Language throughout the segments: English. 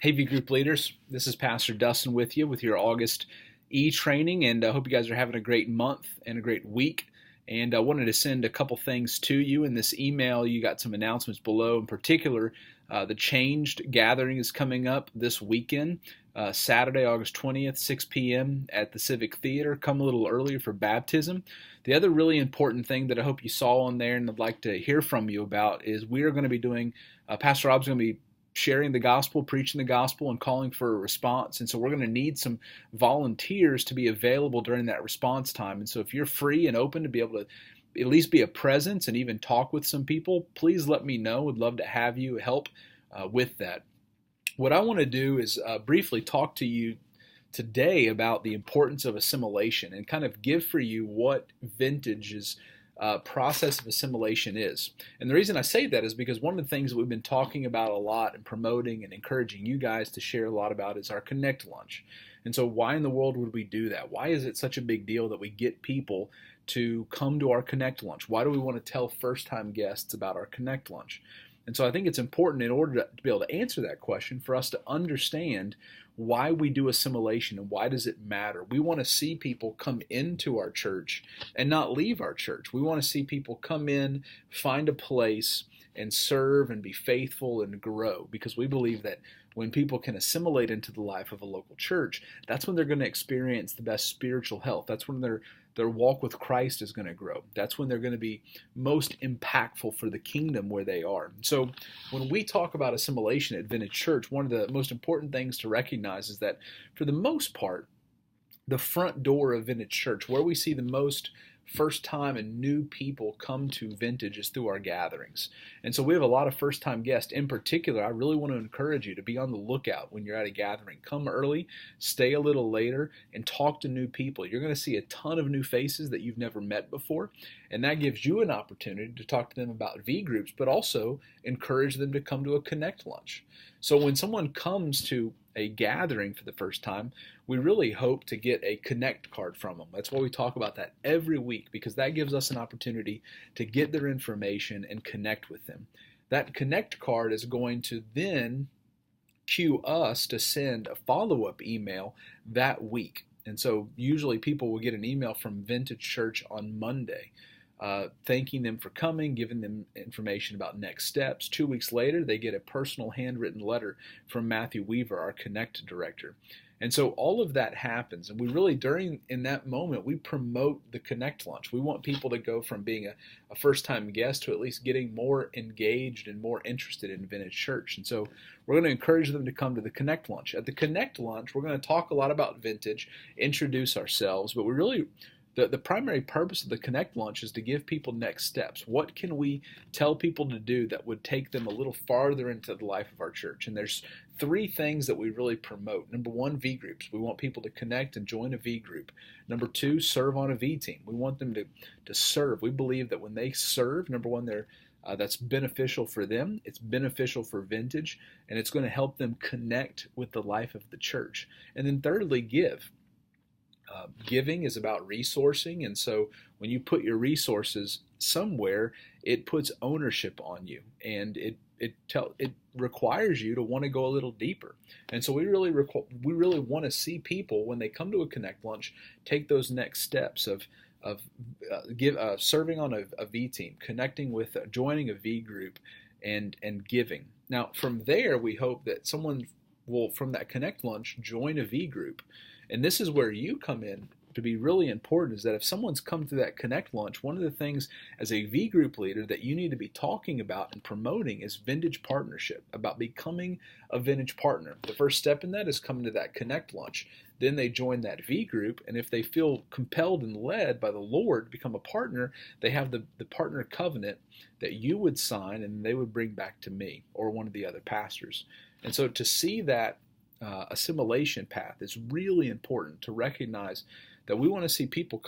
Hey, vGroup leaders. This is Pastor Dustin with you with your August eTraining, and I hope you guys are having a great month and a great week. And I wanted to send a couple things to you in this email. You got some announcements below. In particular, the Changed Gathering is coming up this weekend, Saturday, August 20th, 6 p.m. at the Civic Theater. Come a little earlier for baptism. The other really important thing that I hope you saw on there and I'd like to hear from you about is we are going to be doing, Pastor Rob's going to be sharing the gospel, preaching the gospel, and calling for a response. And so we're going to need some volunteers to be available during that response time. And so if you're free and open to be able to at least be a presence and even talk with some people, please let me know. Would love to have you help with that. What I want to do is briefly talk to you today about the importance of assimilation and kind of give for you what Vintage's process of assimilation is. And the reason I say that is because one of the things that we've been talking about a lot and promoting and encouraging you guys to share a lot about is our Connect Lunch. And so why in the world would we do that? Why is it such a big deal that we get people to come to our Connect Lunch? Why do we want to tell first-time guests about our Connect Lunch? And so I think it's important in order to be able to answer that question for us to understand why we do assimilation and why does it matter. We want to see people come into our church and not leave our church. We want to see people come in, find a place, and serve and be faithful and grow, because we believe that when people can assimilate into the life of a local church, that's when they're going to experience the best spiritual health. That's when their walk with Christ is going to grow. That's when they're going to be most impactful for the kingdom where they are. So when we talk about assimilation at Vintage Church, one of the most important things to recognize is that for the most part, the front door of Vintage Church, where we see the most first time and new people come to Vintage, is through our gatherings. And so we have a lot of first time guests. In particular, I really want to encourage you to be on the lookout when you're at a gathering. Come early, stay a little later, and talk to new people. You're going to see a ton of new faces that you've never met before, and that gives you an opportunity to talk to them about vGroups, but also encourage them to come to a Connect Lunch. So when someone comes to a gathering for the first time, we really hope to get a Connect card from them. That's why we talk about that every week, because that gives us an opportunity to get their information and connect with them. That Connect card is going to then cue us to send a follow-up email that week. And so usually people will get an email from Vintage Church on Monday, thanking them for coming, giving them information about next steps. 2 weeks later, they get a personal handwritten letter from Matthew Weaver, our Connect director. And so all of that happens, and we really, in that moment, we promote the Connect Lunch. We want people to go from being a first-time guest to at least getting more engaged and more interested in Vintage Church. And so we're going to encourage them to come to the Connect Lunch. At the Connect Lunch, we're going to talk a lot about Vintage, introduce ourselves, but we really, the primary purpose of the Connect Lunch is to give people next steps. What can we tell people to do that would take them a little farther into the life of our church? And there's 3 things that we really promote. Number 1, vGroups. We want people to connect and join a vGroup. Number 2, serve on a V team. We want them to serve. We believe that when they serve, number 1, that's beneficial for them, it's beneficial for Vintage, and it's going to help them connect with the life of the church. And then thirdly, give. Giving is about resourcing, and so when you put your resources somewhere, it puts ownership on you, and it requires you to want to go a little deeper. And so we really want to see people, when they come to a Connect Lunch, take those next steps of serving on a V team, connecting with, joining a V group, and giving. Now from there, we hope that someone will, from that Connect Lunch, join a V group. And this is where you come in to be really important, is that if someone's come to that Connect Lunch, one of the things as a V group leader that you need to be talking about and promoting is Vintage partnership, about becoming a Vintage partner. The first step in that is coming to that Connect Lunch. Then they join that V group, and if they feel compelled and led by the Lord to become a partner, they have the partner covenant that you would sign and they would bring back to me or one of the other pastors. And so to see that assimilation path is really important, to recognize that we want to see people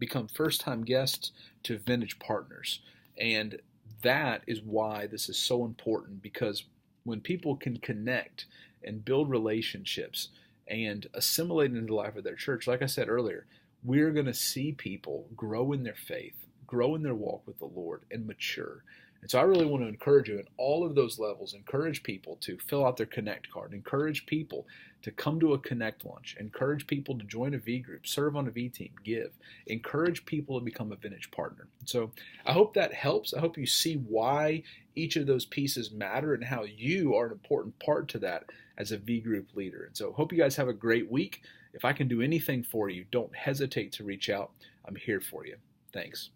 become first-time guests to Vintage partners. And that is why this is so important, because when people can connect and build relationships and assimilate into the life of their church, like I said earlier, we're going to see people grow in their faith, grow in their walk with the Lord, and mature. And so I really want to encourage you in all of those levels, encourage people to fill out their Connect card, encourage people to come to a Connect lunch, encourage people to join a vGroup, serve on a V team, give, encourage people to become a Vintage partner. So I hope that helps. I hope you see why each of those pieces matter and how you are an important part to that as a vGroup leader. And so hope you guys have a great week. If I can do anything for you, don't hesitate to reach out. I'm here for you. Thanks.